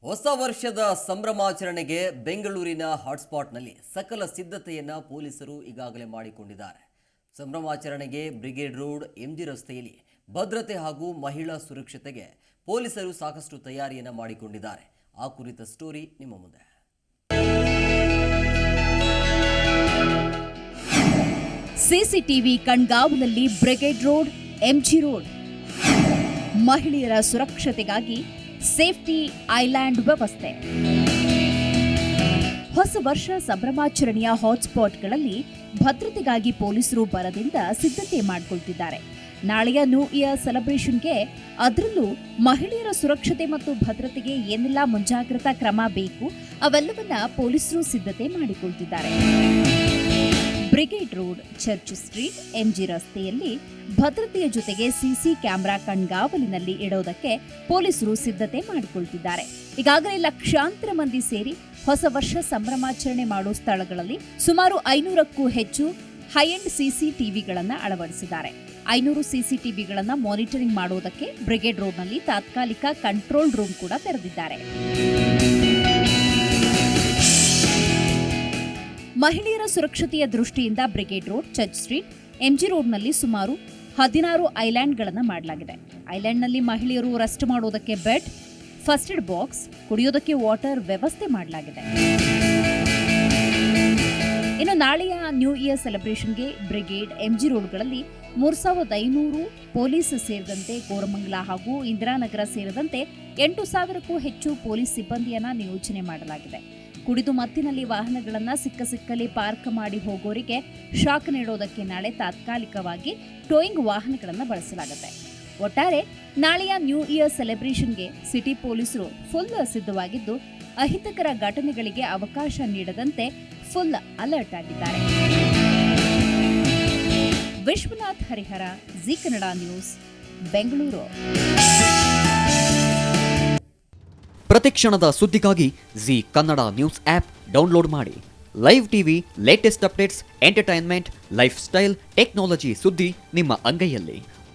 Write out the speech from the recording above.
ಹೊಸ ವರ್ಷದ ಸಂಭ್ರಮಾಚರಣೆಗೆ ಬೆಂಗಳೂರಿನ ಹಾಟ್ಸ್ಪಾಟ್ನಲ್ಲಿ ಸಕಲ ಸಿದ್ಧತೆಯನ್ನು ಪೊಲೀಸರು ಈಗಾಗಲೇ ಮಾಡಿಕೊಂಡಿದ್ದಾರೆ. ಸಂಭ್ರಮಾಚರಣೆಗೆ ಬ್ರಿಗೇಡ್ ರೋಡ್, ಎಂಜಿ ರಸ್ತೆಯಲ್ಲಿ ಭದ್ರತೆ ಹಾಗೂ ಮಹಿಳಾ ಸುರಕ್ಷತೆಗೆ ಪೊಲೀಸರು ಸಾಕಷ್ಟು ತಯಾರಿಯನ್ನು ಮಾಡಿಕೊಂಡಿದ್ದಾರೆ. ಆ ಕುರಿತ ಸ್ಟೋರಿ ನಿಮ್ಮ ಮುಂದೆ. ಸಿಸಿಟಿವಿ ಕಣ್ಗಾವಲಲ್ಲಿ ಬ್ರಿಗೇಡ್ ರೋಡ್, ಎಂಜಿ ರೋಡ್. ಮಹಿಳೆಯರ ಸುರಕ್ಷತೆಗಾಗಿ ಸೇಫ್ಟಿ ಐಲ್ಯಾಂಡ್ ವ್ಯವಸ್ಥೆ. ಹೊಸ ವರ್ಷ ಸಂಭ್ರಮಾಚರಣೆಯ ಹಾಟ್ಸ್ಪಾಟ್ಗಳಲ್ಲಿ ಭದ್ರತೆಗಾಗಿ ಪೊಲೀಸರು ಬರದಿಂದ ಸಿದ್ಧತೆ ಮಾಡಿಕೊಳ್ತಿದ್ದಾರೆ. ನಾಳೆಯ ನ್ಯೂ ಇಯರ್ ಸೆಲೆಬ್ರೇಷನ್ಗೆ ಅದರಲ್ಲೂ ಮಹಿಳೆಯರ ಸುರಕ್ಷತೆ ಮತ್ತು ಭದ್ರತೆಗೆ ಏನೆಲ್ಲ ಮುಂಜಾಗ್ರತಾ ಕ್ರಮ ಬೇಕು ಅವೆಲ್ಲವನ್ನ ಪೊಲೀಸರು ಸಿದ್ಧತೆ ಮಾಡಿಕೊಳ್ತಿದ್ದಾರೆ. Brigade road, church street, MG ರಸ್ತೆಯಲ್ಲಿ ಭದ್ರತೆಯ ಜೊತೆಗೆ ಸಿಸಿ ಕ್ಯಾಮೆರಾ ಕಣ್ಗಾವಲಿನಲ್ಲಿ ಇಡೋದಕ್ಕೆ ಪೊಲೀಸರು ಸಿದ್ಧತೆ ಮಾಡಿಕೊಳ್ತಿದ್ದಾರೆ. ಈಗಾಗಲೇ ಲಕ್ಷಾಂತರ ಮಂದಿ ಸೇರಿ ಹೊಸ ವರ್ಷ ಸಂಭ್ರಮಾಚರಣೆ ಮಾಡುವ ಸ್ಥಳಗಳಲ್ಲಿ ಸುಮಾರು 500ಕ್ಕೂ ಹೆಚ್ಚು ಹೈ ಎಂಡ್ ಸಿಸಿಟಿವಿಗಳನ್ನು ಅಳವಡಿಸಿದ್ದಾರೆ. 500 ಸಿಸಿಟಿವಿಗಳನ್ನು ಮಾನಿಟರಿಂಗ್ ಮಾಡುವುದಕ್ಕೆ ಬ್ರಿಗೇಡ್ ರೋಡ್ನಲ್ಲಿ ತಾತ್ಕಾಲಿಕ ಕಂಟ್ರೋಲ್ ರೂಮ್ ಕೂಡ ತೆರೆದಿದ್ದಾರೆ. ಮಹಿಳೆಯರ ಸುರಕ್ಷತೆಯ ದೃಷ್ಟಿಯಿಂದ Brigade road, church street, MG ರೋಡ್ನಲ್ಲಿ ಸುಮಾರು 16 ಐಲ್ಯಾಂಡ್ಗಳನ್ನು ಮಾಡಲಾಗಿದೆ. ಐಲ್ಯಾಂಡ್ನಲ್ಲಿ ಮಹಿಳೆಯರು ರೆಸ್ಟ್ ಮಾಡೋದಕ್ಕೆ ಬೆಡ್, ಫಸ್ಟ್ ಏಡ್ ಬಾಕ್ಸ್, ಕುಡಿಯೋದಕ್ಕೆ ವಾಟರ್ ವ್ಯವಸ್ಥೆ ಮಾಡಲಾಗಿದೆ. ಇನ್ನು ನಾಳೆಯ ನ್ಯೂ ಇಯರ್ ಸೆಲೆಬ್ರೇಷನ್ಗೆ ಬ್ರಿಗೇಡ್, ಎಂಜಿ ರೋಡ್ಗಳಲ್ಲಿ 3500 ಪೊಲೀಸ್ ಸೇರಿದಂತೆ ಕೋರಮಂಗಲ ಹಾಗೂ ಇಂದಿರಾನಗರ ಸೇರಿದಂತೆ 8000ಕ್ಕೂ ಹೆಚ್ಚು ಪೊಲೀಸ್ ಸಿಬ್ಬಂದಿಯನ್ನ ನಿಯೋಜನೆ ಮಾಡಲಾಗಿದೆ. ಕುಡಿದು ಮತ್ತಿನಲ್ಲಿ ವಾಹನಗಳನ್ನು ಸಿಕ್ಕಲ್ಲಿ ಪಾರ್ಕ್ ಮಾಡಿ ಹೋಗೋರಿಗೆ ಶಾಕ್ ನೀಡೋದಕ್ಕೆ ನಾಳೆ ತಾತ್ಕಾಲಿಕವಾಗಿ ಟೋಯಿಂಗ್ ವಾಹನಗಳನ್ನು ಬಳಸಲಾಗುತ್ತೆ. ಒಟ್ಟಾರೆ ನಾಳೆಯ ನ್ಯೂ ಇಯರ್ ಸೆಲೆಬ್ರೇಷನ್ಗೆ ಸಿಟಿ ಪೊಲೀಸರು ಫುಲ್ ಸಿದ್ಧವಾಗಿದ್ದು, ಅಹಿತಕರ ಘಟನೆಗಳಿಗೆ ಅವಕಾಶ ನೀಡದಂತೆ ಫುಲ್ ಅಲರ್ಟ್ ಆಗಿದ್ದಾರೆ. Vishwanath Harihara, Zee Kannada news, Bengaluru. ಪ್ರತಿಕ್ಷಣದ ಸುದ್ದಿಗಾಗಿ Zee Kannada news app download ಮಾಡಿ. Live TV, latest updates, entertainment, lifestyle, technology ಸುದ್ದಿ ನಿಮ್ಮ ಅಂಗೈಯಲ್ಲಿ.